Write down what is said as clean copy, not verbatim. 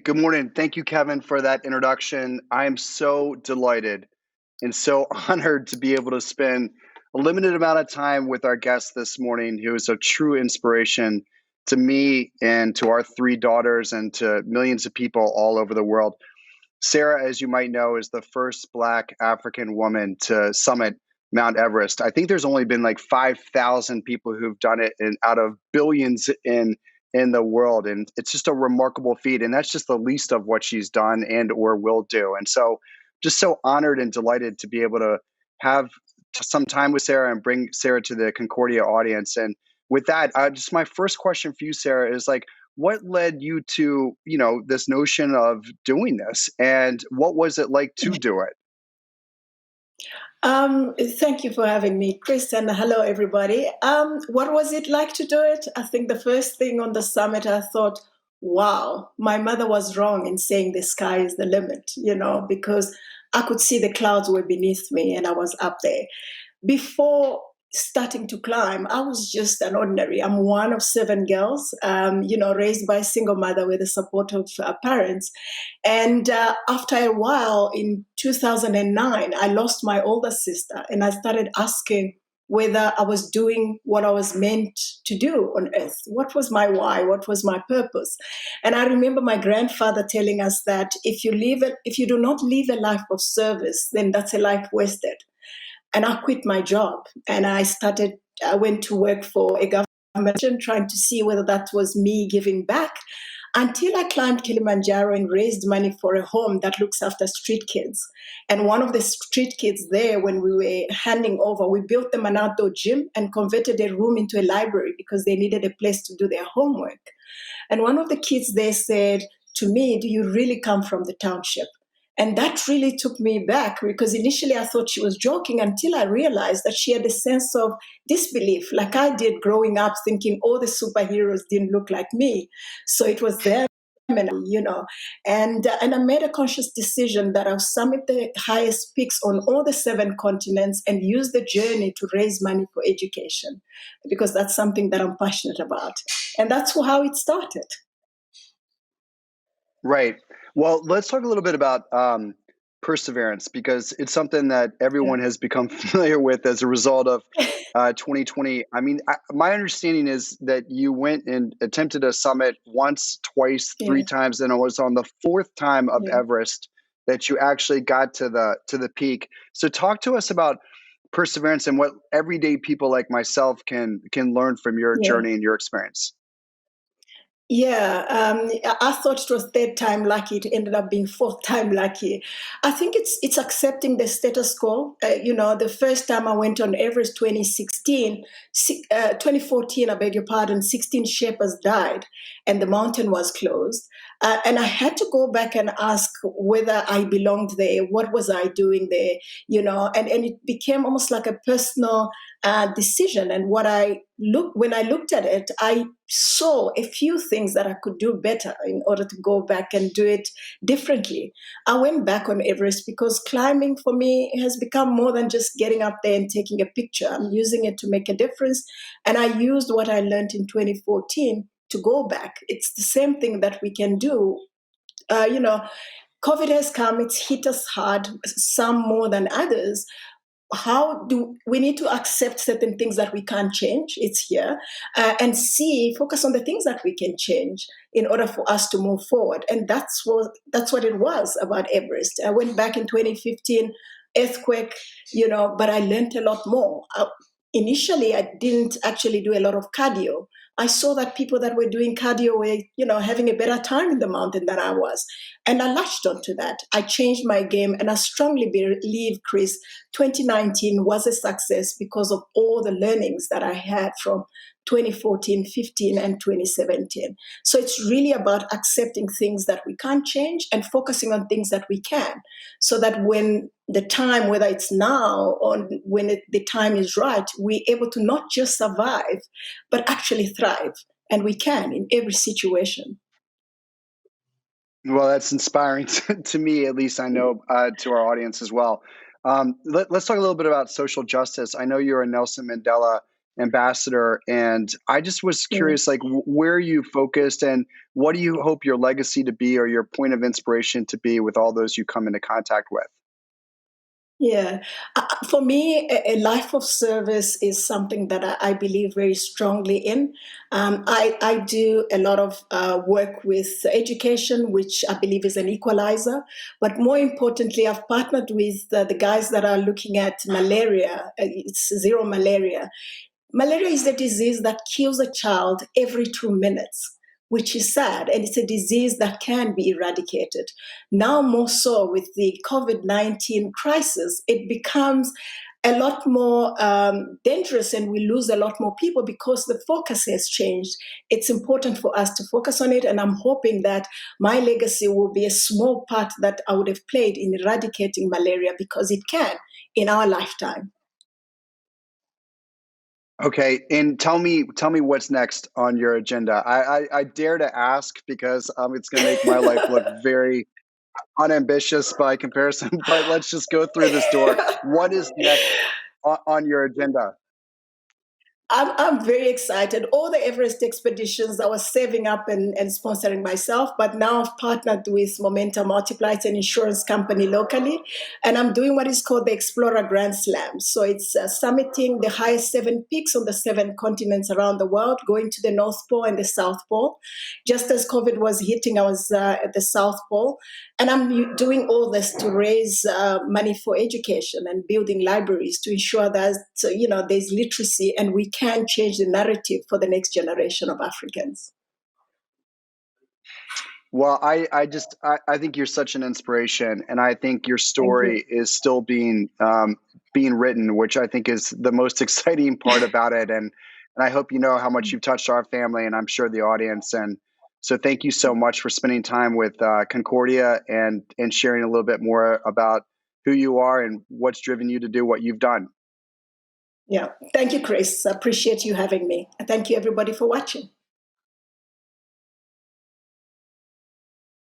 Good morning. Thank you, Kevin, for that introduction. I am so delighted and so honored to be able to spend a limited amount of time with our guest this morning, who is a true inspiration to me and to our three daughters and to millions of people all over the world. Sarah, as you might know, is the first Black African woman to summit Mount Everest. I think there's only been like 5,000 people who've done it out of billions in the world, and it's just a remarkable feat. And that's just the least of what she's done and or will do. And so, just so honored and delighted to be able to have some time with Sarah and bring Sarah to the Concordia audience. And with that, just my first question for you, Sarah, is like, what led you to, this notion of doing this, and what was it like to do it? Thank you for having me, Chris, and hello, everybody. What was it like to do it? I think the first thing on the summit, I thought, wow, my mother was wrong in saying the sky is the limit, because I could see the clouds were beneath me and I was up there. Before starting to climb, I was just an ordinary. I'm one of seven girls, raised by a single mother with the support of parents. And after a while, in 2009, I lost my older sister, and I started asking whether I was doing what I was meant to do on earth. What was my why? What was my purpose? And I remember my grandfather telling us that if you do not live a life of service, then that's a life wasted. And I quit my job and I went to work for a government trying to see whether that was me giving back, until I climbed Kilimanjaro and raised money for a home that looks after street kids. And one of the street kids there, when we were handing over, we built them an outdoor gym and converted a room into a library because they needed a place to do their homework. And one of the kids there said to me, "Do you really come from the township?" And that really took me back, because initially I thought she was joking, until I realized that she had a sense of disbelief, like I did growing up, thinking all the superheroes didn't look like me. So it was them. And I made a conscious decision that I'll summit the highest peaks on all the seven continents and use the journey to raise money for education, because that's something that I'm passionate about. And that's how it started. Right. Well, let's talk a little bit about perseverance, because it's something that everyone has become familiar with as a result of 2020. I mean, my understanding is that you went and attempted a summit once, twice, three times, and it was on the fourth time of Everest that you actually got to the peak. So talk to us about perseverance and what everyday people like myself can learn from your journey and your experience. Yeah, I thought it was third time lucky. It ended up being fourth time lucky. I think it's accepting the status quo. The first time I went on Everest, 2014, I beg your pardon, 16 Sherpas died and the mountain was closed. And I had to go back and ask whether I belonged there. What was I doing there? And it became almost like a personal decision. And when I looked at it, I saw a few things that I could do better in order to go back and do it differently. I went back on Everest because climbing for me has become more than just getting up there and taking a picture. I'm using it to make a difference. And I used what I learned in 2014 to go back. It's the same thing that we can do. COVID has come, it's hit us hard, some more than others. How do we need to accept certain things that we can't change? It's here, and focus on the things that we can change in order for us to move forward. And that's what it was about Everest. I went back in 2015, earthquake, but I learned a lot more. Initially, I didn't actually do a lot of cardio. I saw that people that were doing cardio were, having a better time in the mountain than I was. And I latched onto that. I changed my game. And I strongly believe, Chris, 2019 was a success because of all the learnings that I had from 2014, 15, and 2017. So it's really about accepting things that we can't change and focusing on things that we can, so that when the time, whether it's now or when the time is right, we're able to not just survive, but actually thrive. And we can in every situation. Well, that's inspiring to me, at least. I know to our audience as well. Let's talk a little bit about social justice. I know you're a Nelson Mandela ambassador. And I just was Mm. curious, like, where you focused and what do you hope your legacy to be or your point of inspiration to be with all those you come into contact with? Yeah. For me, a life of service is something that I believe very strongly in. I do a lot of work with education, which I believe is an equalizer. But more importantly, I've partnered with the guys that are looking at malaria. It's zero malaria. Malaria is a disease that kills a child every 2 minutes, which is sad, and it's a disease that can be eradicated. Now, more so with the COVID-19 crisis, it becomes a lot more dangerous and we lose a lot more people because the focus has changed. It's important for us to focus on it, and I'm hoping that my legacy will be a small part that I would have played in eradicating malaria because it can in our lifetime. Okay, and tell me what's next on your agenda. I dare to ask because it's going to make my life look very unambitious by comparison. But let's just go through this door. What is next on your agenda? I'm very excited. All the Everest expeditions I was saving up and sponsoring myself, but now I've partnered with Momentum Multiply, it's an insurance company locally, and I'm doing what is called the Explorer Grand Slam. So it's summiting the highest 7 peaks on the 7 continents around the world, going to the North Pole and the South Pole. Just as COVID was hitting, I was at the South Pole, and I'm doing all this to raise money for education and building libraries to ensure that there's literacy and we can change the narrative for the next generation of Africans. Well, I think you're such an inspiration, and I think your Thank you. story is still being written, which I think is the most exciting part about it. And I hope you know how much you've touched our family, and I'm sure the audience. And so, thank you so much for spending time with Concordia and sharing a little bit more about who you are and what's driven you to do what you've done. Yeah. Thank you, Chris. I appreciate you having me. And thank you, everybody, for watching.